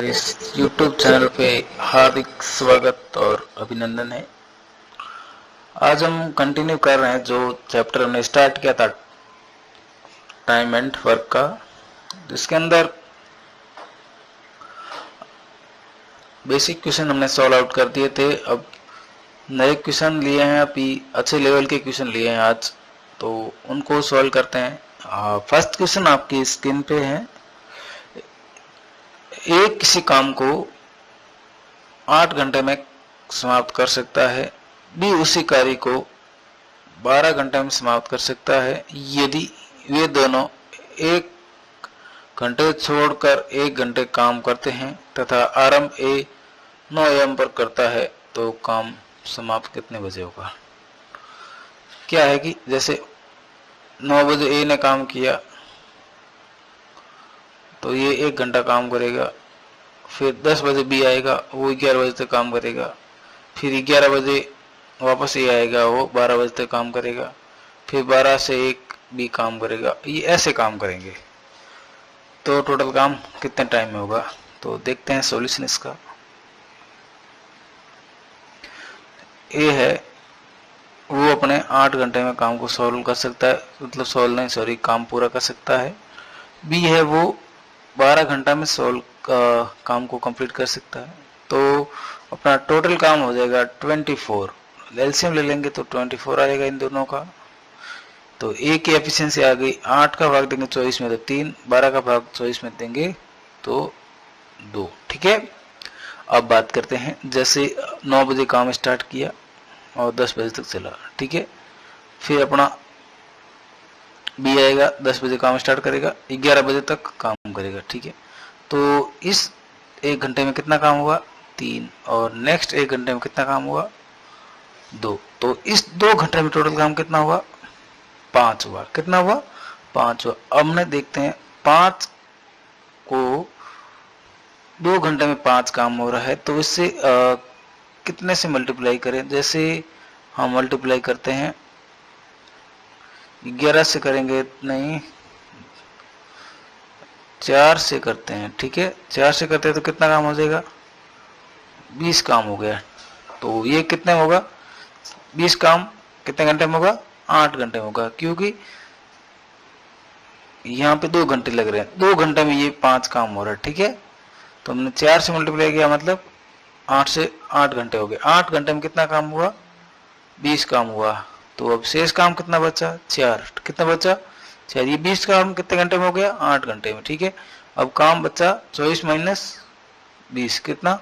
मेरे इस YouTube channel पे हार्दिक स्वागत और अभिनंदन है। आज हम कंटिन्यू कर रहे हैं जो चैप्टर हमने स्टार्ट किया था टाइम एंड वर्क का। इसके अंदर बेसिक क्वेश्चन हमने सॉल्व आउट कर दिए थे। अब नए क्वेश्चन लिए हैं, अभी अच्छे लेवल के क्वेश्चन लिए हैं आज, तो उनको सॉल्व करते हैं। फर्स्ट क्वेश्चन आपकी स्क्रीन पे है। एक किसी काम को 8 घंटे में समाप्त कर सकता है, बी उसी कार्य को 12 घंटे में समाप्त कर सकता है यदि वे दोनों 1 घंटे छोड़कर 1 घंटे काम करते हैं तथा आरंभ ए 9 AM पर करता है, तो काम समाप्त कितने बजे होगा। क्या है कि जैसे 9 बजे ए ने काम किया तो ये 1 घंटा काम करेगा, फिर 10 बजे बी आएगा, वो 11 बजे तक काम करेगा, फिर 11 बजे वापस ए आएगा, वो 12 बजे तक काम करेगा, फिर 12 से 1 बी काम करेगा। ये ऐसे काम करेंगे, तो टोटल काम कितने टाइम में होगा। तो देखते हैं सॉल्यूशन इसका। ए है वो अपने 8 घंटे में काम को सॉल्व कर सकता है, मतलब सॉल्व नहीं सॉरी काम पूरा कर सकता है। बी है वो 12 घंटा में काम को कंप्लीट कर सकता है, तो अपना टोटल काम हो जाएगा 24। एलसीएम ले लेंगे तो 24 आएगा इन दोनों का। तो ए की एफिशिएंसी आ गई, 8 का भाग देंगे 24 में तो 3, 12 का भाग 24 में देंगे तो 2। ठीक है, अब बात करते हैं जैसे 9 बजे काम स्टार्ट किया और 10 बजे तक चला। ठीक है, फिर अपना बी आएगा, 10 बजे काम स्टार्ट करेगा, 11 बजे तक काम करेगा। ठीक है, तो इस 1 घंटे में कितना काम हुआ 3, और नेक्स्ट 1 घंटे में कितना काम हुआ 2, तो इस 2 घंटे में टोटल काम कितना हुआ 5 हुआ। कितना हुआ 5 हुआ। अब हमने देखते हैं 5 को 2 घंटे में 5 काम हो रहा है, तो इससे कितने से मल्टीप्लाई करें। जैसे हम मल्टीप्लाई करते हैं 11 से करेंगे, नहीं 4 से करते हैं। ठीक है, 4 से करते हैं तो कितना काम हो जाएगा 20 काम हो गया। तो ये कितने में होगा 20 काम कितने घंटे में होगा 8 घंटे में होगा, क्योंकि यहाँ पे 2 घंटे लग रहे हैं, 2 घंटे में ये 5 काम हो रहा है। ठीक है, तो हमने 4 से मल्टीप्लाई किया मतलब 8 से 8 घंटे हो गए। 8 घंटे में कितना काम हुआ 20 काम हुआ। तो अब शेष काम कितना बचा 4। कितना बचा 4। ये 20 काम कितने घंटे में हो गया 8 घंटे में। ठीक है, अब काम बचा 24 माइनस 20 कितना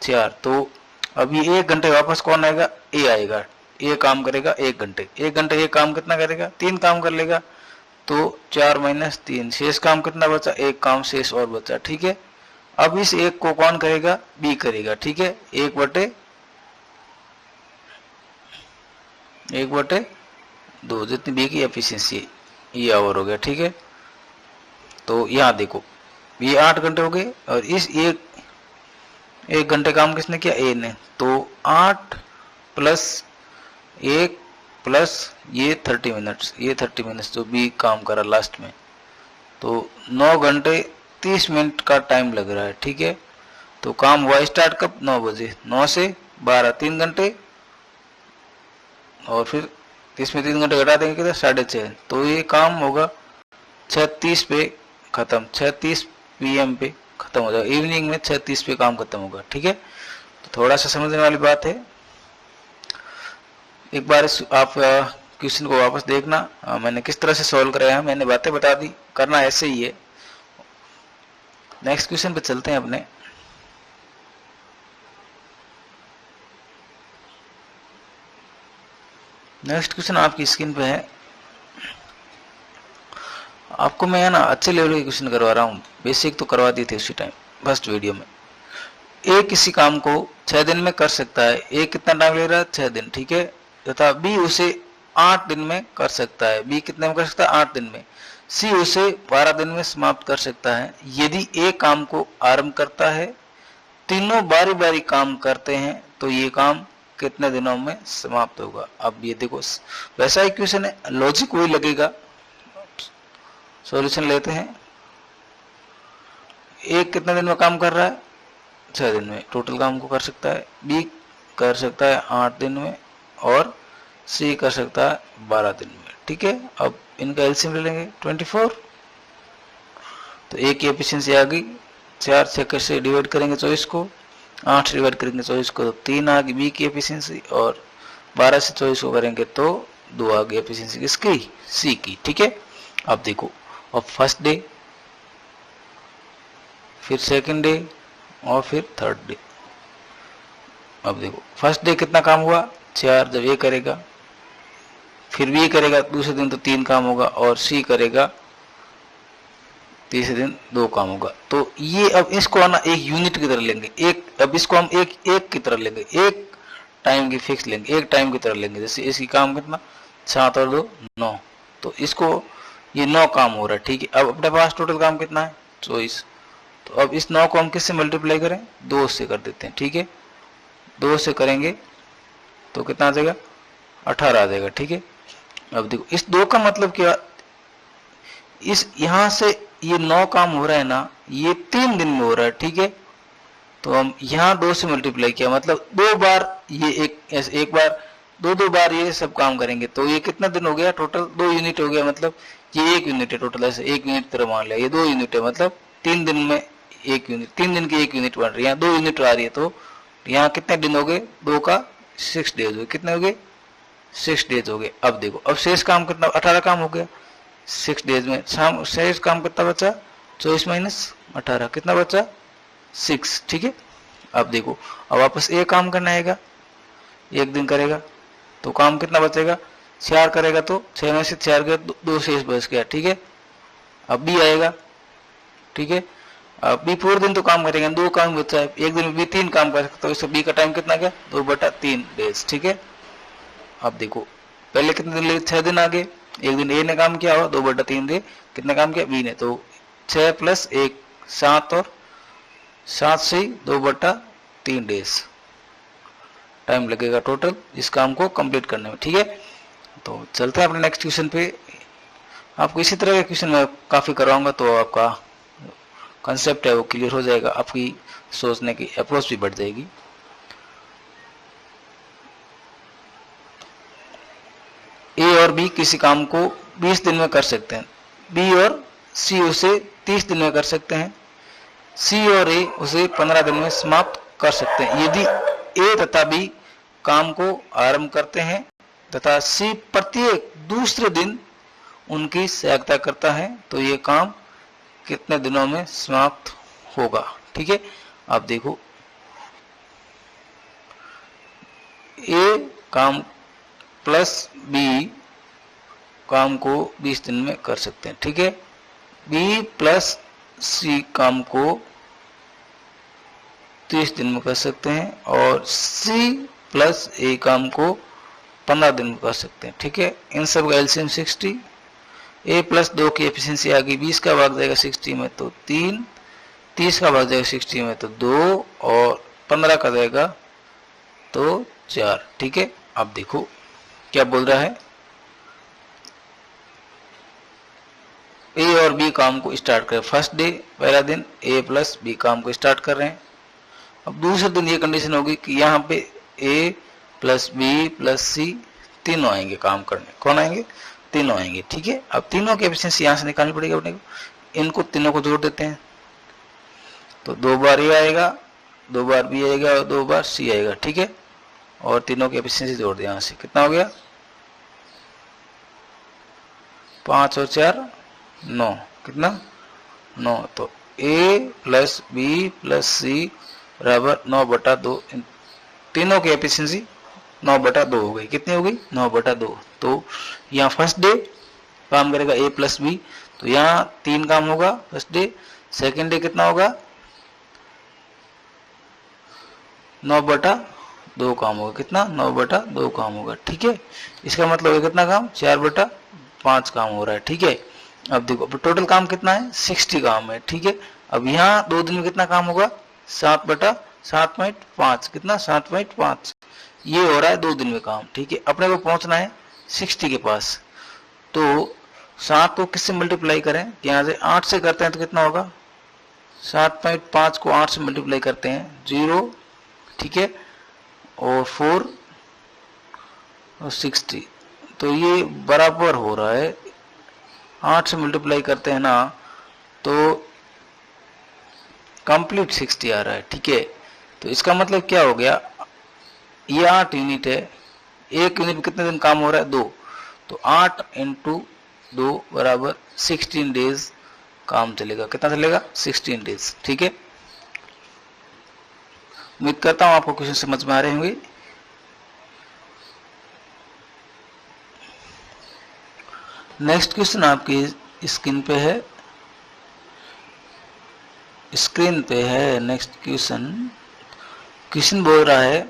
4। तो अब ये 1 घंटे वापस कौन आएगा ए आएगा, ये काम करेगा 1 घंटे। 1 घंटे ये काम कितना करेगा 3 काम कर लेगा, तो 4 माइनस 3 शेष काम कितना बचा 1 काम शेष और बचा। ठीक है, अब इस 1 को कौन करेगा बी करेगा। ठीक है, 1/2 जितनी बी की एफिशिएंसी ये आवर हो गया। ठीक है, तो यहाँ देखो ये 8 घंटे हो गए और इस 1 घंटे काम किसने किया ए ने, तो 8 प्लस 1 प्लस ये 30 मिनट्स, ये 30 मिनट्स जो बी काम करा लास्ट में, तो 9 घंटे 30 मिनट का टाइम लग रहा है। ठीक है, तो काम हुआ स्टार्ट कब 9 बजे, 9 से 12 3 घंटे, और फिर इसमें 3 घंटे घटा देंगे कितना 6:30, तो ये काम होगा 6:30 पे खत्म, 6:30 PM पे खत्म हो जाएगा। इवनिंग में 6:30 पे काम खत्म होगा। ठीक है, तो थोड़ा सा समझने वाली बात है। एक बार आप क्वेश्चन को वापस देखना, मैंने किस तरह से सॉल्व कराया, मैंने बातें बता दी, करना ऐसे ही है। नेक्स्ट क्वेश्चन पे चलते हैं अपने। नेक्स्ट क्वेश्चन आपकी स्क्रीन पे है। आपको मैं ना अच्छे लेवल के क्वेश्चन करवा रहा हूँ, बेसिक तो करवा दी थी उसी टाइम फर्स्ट वीडियो में। ए किसी काम को 6 दिन में कर सकता है, ए कितना टाइम ले रहा है 6 दिन। ठीक है, तथा बी उसे 8 दिन में कर सकता है, बी कितने में कर सकता है 8 दिन में। सी उसे 12 दिन में समाप्त कर सकता है यदि ए काम को आरंभ करता है, तीनों बारी बारी काम करते हैं, तो ये काम कितने दिनों में समाप्त होगा। अब ये देखो वैसा ही क्वेश्चन है, लॉजिक वही लगेगा। सॉल्यूशन लेते हैं। एक कितने दिन में काम कर रहा है 6 दिन में टोटल काम को कर सकता है। बी कर सकता है 8 दिन में और सी कर सकता है 12 दिन में। ठीक है, अब इनका एलसीएम ले लेंगे 24। तो ए की एफिशिएंसी आ गई, 4 से कैसे डिवाइड करेंगे 24 को, 8 से डिवाइड करेंगे 24 को तो 3 आ गई बी की एफिशिएंसी, और 12 से 24 को करेंगे तो 2 आ गई एफिशिएंसी किसकी, सी की। ठीक है, अब देखो, अब फर्स्ट डे, फिर सेकंड डे और फिर थर्ड डे। अब देखो फर्स्ट डे कितना काम हुआ 4, जब ये करेगा फिर भी ये करेगा दूसरे दिन तो 3 काम होगा, और सी करेगा तीसरे दिन 2 काम होगा। तो ये अब इसको आना एक यूनिट की तरह लेंगे, एक, अब इसको हम एक की तरह लेंगे, एक टाइम की फिक्स लेंगे, एक टाइम की तरह लेंगे। जैसे इसकी काम कितना 7 और 2 9, तो इसको ये 9 काम हो रहा है। ठीक है, अब अपने पास टोटल काम कितना है 24। तो अब इस 9 को हम किससे मल्टीप्लाई करें, 2 से कर देते हैं। ठीक है, 2 से करेंगे तो कितना आ जाएगा 18 आ जाएगा। ठीक है, अब देखो इस 2 का मतलब क्या, इस यहां से ये 9 काम हो रहा है ना, ये 3 दिन में हो रहा है। ठीक है, तो हम यहाँ 2 से मल्टीप्लाई किया, मतलब 2 बार ये एक बार 2 बार ये सब काम करेंगे, तो ये कितना दिन हो गया टोटल, 2 यूनिट हो गया, मतलब ये 1 यूनिट है टोटल। ऐसे 1 यूनिट तरह मान लिया, ये 2 यूनिट है, मतलब 3 दिन में 1 यूनिट, 3 दिन की 1 यूनिट बन रही है, 2 यूनिट आ रही है। तो यहाँ कितने दिन हो गए, 2 का 6 डेज हो गए, कितने हो गए 6 डेज हो गए। अब देखो, अब शेष काम कितना, 18 काम हो गया 6 डेज में, शेष काम कितना बचा 24 माइनस 18, कितना बचा 6। ठीक है, अब देखो, अब वापस एक काम करना आएगा, 1 दिन करेगा तो काम कितना बचेगा 4 करेगा, तो 6 में से 4 गया, 2 शेष बच गया। ठीक है, अब बी आएगा। ठीक है, अब बी पूरे दिन तो काम करेगा, 2 काम बचा है, 1 दिन में बी 3 काम कर सकता है, तो बी का टाइम कितना गया 2/3 डेज। ठीक है, अब देखो पहले कितने दिन लगे 6 दिन आ गए, 1 दिन ए ने काम किया और 2/3 डे कितना काम किया बी ने, तो 6 + 1 7, और 7 से 2/3 डेज टाइम लगेगा टोटल इस काम को कंप्लीट करने में। ठीक है, तो चलते हैं अपने नेक्स्ट क्वेश्चन पे। आपको इसी तरह के क्वेश्चन मैं काफी करवाऊंगा, तो आपका कंसेप्ट है वो क्लियर हो जाएगा, आपकी सोचने की अप्रोच भी बढ़ जाएगी। ए और बी किसी काम को 20 दिन में कर सकते हैं, बी और सी उसे 30 दिन में कर सकते हैं, सी और ए उसे 15 दिन में समाप्त कर सकते हैं। यदि ए तथा बी काम को आरंभ करते हैं तथा सी प्रत्येक दूसरे दिन उनकी सहायता करता है, तो ये काम कितने दिनों में समाप्त होगा। ठीक है, आप देखो ए काम प्लस बी काम को 20 दिन में कर सकते हैं। ठीक है, बी प्लस सी काम को 30 दिन में कर सकते हैं, और सी प्लस ए काम को 15 दिन में कर सकते हैं। ठीक है, इन सब का एलसीएम 60, ए प्लस 2 की एफिशिएंसी आ गई, 20 का भाग जाएगा 60 में तो 3, 30 का भाग जाएगा 60 में तो 2, और 15 का जाएगा तो 4। ठीक है, अब देखो क्या बोल रहा है, ए और बी काम को स्टार्ट करें। फर्स्ट डे पहला दिन ए प्लस बी काम को स्टार्ट कर रहे हैं। अब दूसरे दिन ये कंडीशन होगी कि यहाँ पे ए प्लस बी प्लस सी तीनों आएंगे काम करने। कौन आएंगे, तीनों आएंगे। ठीक है, अब तीनों की एफिशिएंसी यहाँ से निकालनी पड़ेगी अपने को, इनको तीनों को जोड़ देते हैं, तो 2 बार ए आएगा, 2 बार बी आएगा और 2 बार सी आएगा। ठीक है, और तीनों की एफिशिएंसी जोड़ दिया, यहाँ से कितना हो गया 5 और 4 9, कितना 9, तो ए प्लस बी प्लस सी बराबर 9/2, तीनों की एफिशिएंसी 9/2 हो गई। कितनी हो गई 9/2। तो यहाँ फर्स्ट डे काम करेगा ए प्लस बी, तो यहाँ 3 काम होगा फर्स्ट डे, सेकेंड डे कितना होगा 9/2 काम होगा, कितना 9/2 काम होगा। ठीक है, इसका मतलब है कितना काम 4/5 काम हो रहा है। ठीक है, अब देखो टोटल काम कितना है 60 काम है। ठीक है, अब यहाँ 2 दिन में कितना काम होगा 7/7.5, कितना 7.5, ये हो रहा है 2 दिन में काम। ठीक है, अपने को पहुंचना है 60 के पास, तो 7 को किससे मल्टीप्लाई करें, यहाँ से 8 से करते हैं तो कितना होगा 7.5 को 8 से मल्टीप्लाई करते हैं 0, ठीक है, और 4 और 60, तो ये बराबर हो रहा है 8 से मल्टीप्लाई करते हैं ना तो कंप्लीट 60 आ रहा है, ठीक है। तो इसका मतलब क्या हो गया, ये 8 यूनिट है, 1 यूनिट में कितने दिन काम हो रहा है, 2, तो 8 इंटू 2 बराबर 16 डेज काम चलेगा। कितना चलेगा, 16 डेज, ठीक है। उम्मीद करता हूं आपको क्वेश्चन समझ में आ रहे होंगे। नेक्स्ट क्वेश्चन आपकी स्क्रीन पे है, नेक्स्ट क्वेश्चन बोल रहा है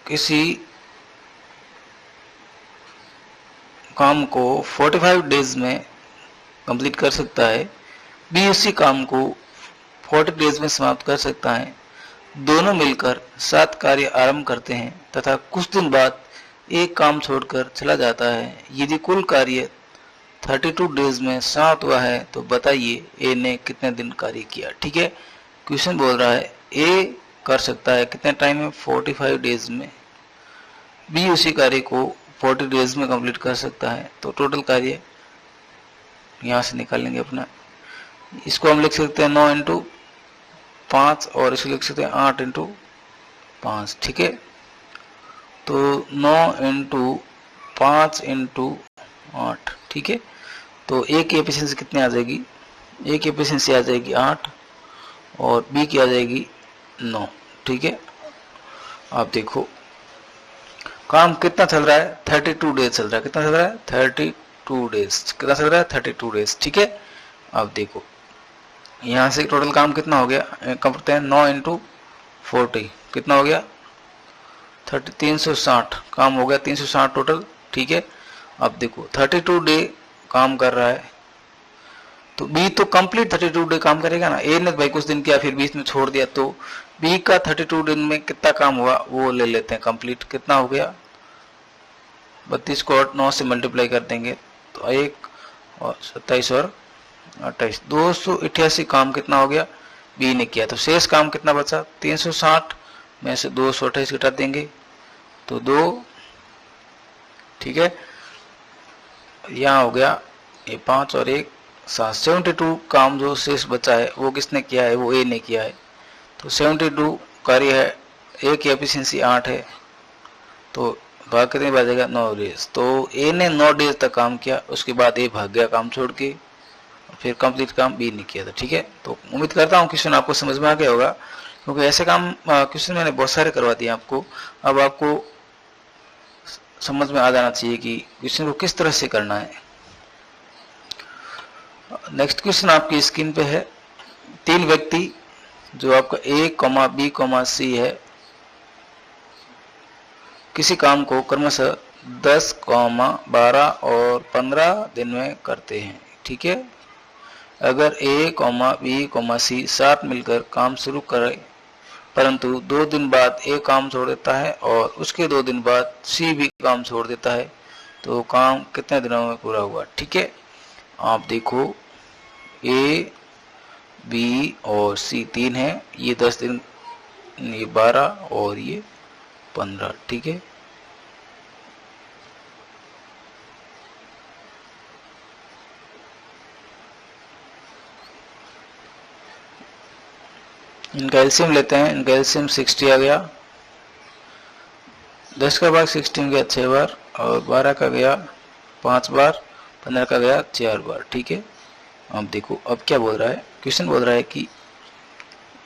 किसी काम को 45 डेज में कंप्लीट कर सकता है, बी उसी काम को 40 डेज में समाप्त कर सकता है। दोनों मिलकर 7 कार्य आरंभ करते हैं तथा कुछ दिन बाद एक काम छोड़कर चला जाता है। यदि कुल कार्य 32 डेज में समाप्त हुआ है तो बताइए ए ने कितने दिन कार्य किया, ठीक है। क्वेश्चन बोल रहा है ए कर सकता है कितने टाइम में, 45 डेज में, बी उसी कार्य को 40 डेज में कंप्लीट कर सकता है। तो टोटल कार्य यहां से निकालेंगे अपना, इसको हम लिख सकते हैं 9 इंटू 5 और इसको लिख सकते हैं 8 इंटू 5, ठीक है। तो 9 इंटू 5 इंटू 8, ठीक है। तो ए की एफिशिएंसी कितनी आ जाएगी, ए की एफिशिएंसी आ जाएगी 8 और बी की आ जाएगी 9, ठीक है। आप देखो काम कितना चल रहा है, 32 डेज चल रहा है। कितना चल रहा है, 32 डेज। कितना चल रहा है, 32 डेज, ठीक है। आप देखो यहां से टोटल काम कितना हो गया, करते हैं 9 इंटू 40, कितना हो गया 360 काम हो गया, 360 टोटल, ठीक है। अब देखो 32 डे काम कर रहा है, तो बी तो कंप्लीट 32 डे काम करेगा ना। ए ने भाई कुछ दिन किया फिर बीच में छोड़ दिया, तो बी का 32 दिन में कितना काम हुआ वो ले लेते हैं कंप्लीट। कितना हो गया, 32 को 9 से मल्टीप्लाई कर देंगे तो 1 और 27 और 28, 288 काम कितना हो गया बी ने किया। तो शेष काम कितना बचा, 360 में से 228 घटा देंगे तो 2, ठीक है। यहाँ हो गया ये 5 और 1 7, 72 काम जो शेष बचा है वो किसने किया है, वो ए ने किया है। तो 72 कार्य है, ए की एफिशिएंसी 8 है, तो भाग कितने बचेगा, 9 डेज। तो ए ने 9 डेज तक काम किया, उसके बाद ए भाग गया काम छोड़ के, फिर कंप्लीट काम बी ने किया था, ठीक है। तो उम्मीद करता हूँ क्वेश्चन आपको समझ में आ गया होगा, क्योंकि ऐसे काम क्वेश्चन मैंने बहुत सारे करवा दिए आपको। अब आपको समझ में आ जाना चाहिए कि क्वेश्चन को किस तरह से करना है। नेक्स्ट क्वेश्चन आपकी स्क्रीन पे है, 3 व्यक्ति जो आपका ए, बी, सी है, किसी काम को क्रमशः 10, 12 और 15 दिन में करते हैं, ठीक है। अगर ए, बी, सी साथ मिलकर काम शुरू करें परंतु 2 दिन बाद ए काम छोड़ देता है और उसके 2 दिन बाद सी भी काम छोड़ देता है, तो काम कितने दिनों में पूरा हुआ, ठीक है। आप देखो ए, बी और सी 3 है, ये 10 दिन, ये 12 और ये 15, ठीक है। इनका एलसीएम लेते हैं, इनका एलसीएम 60 आ गया, 10 का भाग 16 गया 6 बार और 12 का गया 5 बार, 15 का गया 4 बार, ठीक है। अब देखो अब क्या बोल रहा है, क्वेश्चन बोल रहा है कि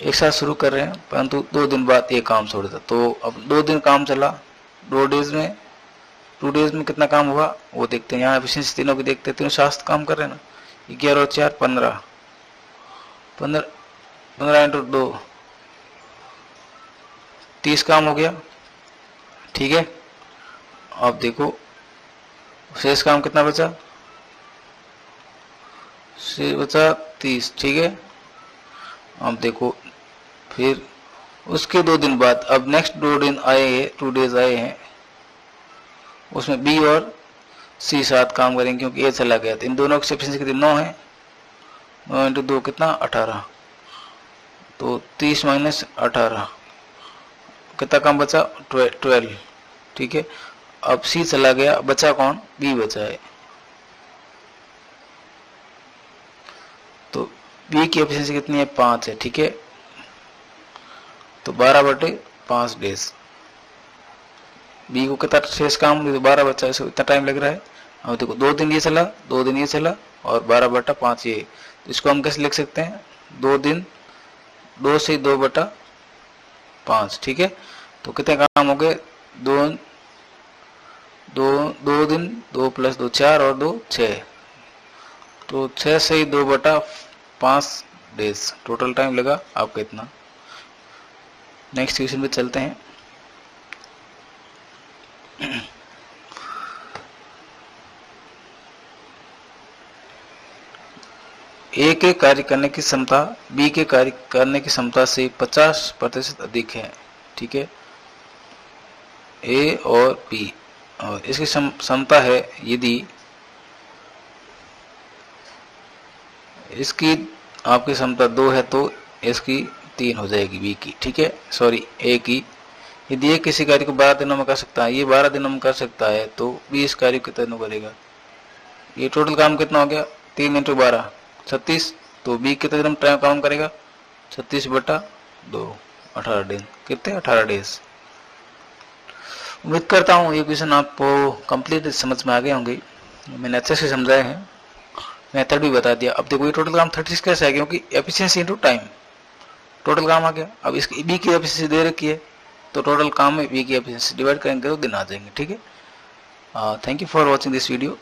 एक साथ शुरू कर रहे हैं परंतु 2 दिन बाद एक काम छोड़ देता। तो अब 2 दिन काम चला, 2 डेज में 2 डेज में कितना काम हुआ वो देखते हैं। यहाँ एफिशिएंसी तीनों की देखते हैं, तीनों साथ काम कर रहे हैं ना, 11 और 4 15, 15 इंटू 2 30 काम हो गया, ठीक है। अब देखो शेष काम कितना बचा, शेष बचा 30, ठीक है। अब देखो फिर उसके 2 दिन बाद अब नेक्स्ट 2 दिन आए हैं, 2 डेज आए हैं, उसमें बी और सी साथ काम करेंगे क्योंकि ए चला गया। तो इन दोनों की एफिशिएंसी कितनी 9 है, 9 इंटू 2 कितना 18, तो 30 माइनस 18 कितना काम बचा 12। ठीक है, अब सी चला गया, बचा कौन, बी बचा है। तो बी की एफिशिएंसी कितनी है 5 है। ठीक है, तो 12/5 डेज। बी को कितना शेष काम, 12 बचा है, इसको इतना टाइम लग रहा है। अब देखो 2 दिन ये चला, 2 दिन ये चला और 12/5 ये। तो इसको हम कैसे लिख सकते हैं, 2 दिन 2 से 2/5। ठीक है, तो कितने काम हो गए, 2 दिन 2 + 2 4 और 2 6, तो 6 से 2/5 डेज टोटल टाइम लगा आपका इतना। नेक्स्ट क्वेश्चन पे चलते हैं। ए के कार्य करने की क्षमता बी के कार्य करने की क्षमता से 50% अधिक है। ठीक है, ए और बी, और इसकी क्षमता है यदि इसकी आपकी क्षमता 2 है तो इसकी 3 हो जाएगी बी की। ठीक है, सॉरी ए की। यदि ये किसी कार्य को 12 दिनों में कर सकता है, ये 12 दिनों में कर सकता है, तो बी इस कार्य को कितने दिनों करेगा। ये टोटल काम कितना हो गया 3 × 12 36, तो बी कितने दिन टाइम काम करेगा 36/2 18 दिन, कितने 18 डेज। उम्मीद करता हूँ ये क्वेश्चन आपको कंप्लीट समझ में आ गए होंगे, मैंने अच्छे से समझाए हैं, मेथड भी बता दिया। अब देखो ये टोटल काम 36 कैसे है, क्योंकि एफिशिएंसी इनटू टाइम टोटल काम आ गया। अब इसकी बी की एफिशिएंसी दे रखी है, तो टोटल काम में बी की एफिशिएंसी डिवाइड करेंगे तो दिन आ जाएंगे। ठीक है, thank you for watching this video.